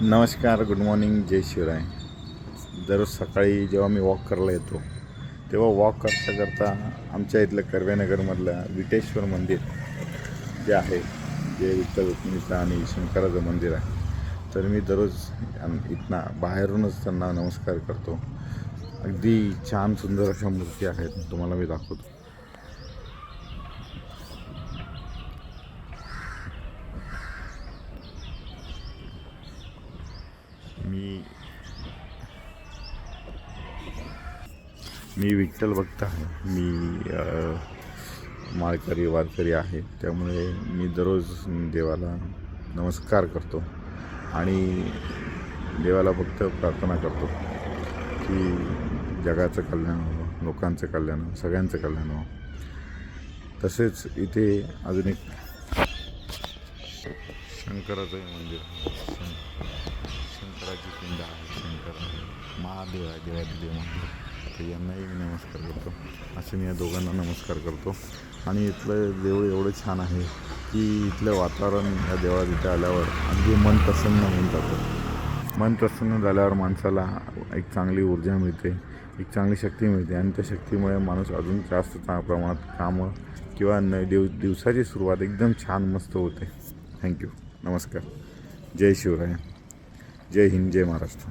नमस्कार, good morning, जय शिवराय. दररोज सकाळी जेव्हा मी वॉक करायला येतो तेव्हा वॉक करता करता आमच्या इथलं कर्वेनगरमधलं विटेश्वर मंदिर जे आहे, जे विठ्ठल रुक्मिणीचं आणि शंकराचं मंदिर आहे, तर मी दररोज इथनं बाहेरूनच त्यांना नमस्कार करतो. अगदी छान सुंदर अशा मूर्ती आहेत, तुम्हाला मी दाखवतो. मी मी विठ्ठल भक्त आहे. मी माळकरी वारकरी आहे, त्यामुळे मी दररोज देवाला नमस्कार करतो आणि देवाला फक्त प्रार्थना करतो की जगाचं कल्याण व्हावं, लोकांचं कल्याण व्हावं, सगळ्यांचं कल्याण व्हावं. तसेच इथे अजून एक शंकराचं मंदिर आहे. शंकराची पिंड आहे. शंकर महादेव आहे, देवादिदेव मंदिर. तर यांनाही मी नमस्कार करतो. असे मी या दोघांना नमस्कार करतो. आणि इथलं देऊळ एवढं छान आहे की इथलं वातावरण या देवळात इथे आल्यावर अगदी मन प्रसन्न होऊन जातं. मन प्रसन्न झाल्यावर माणसाला एक चांगली ऊर्जा मिळते, एक चांगली शक्ती मिळते आणि त्या शक्तीमुळे माणूस अजून जास्त प्रमाणात कामं किंवा दिवसाची सुरुवात एकदम छान मस्त होते. थँक्यू. नमस्कार. जय शिवराय. जय हिंद. जय महाराष्ट्र.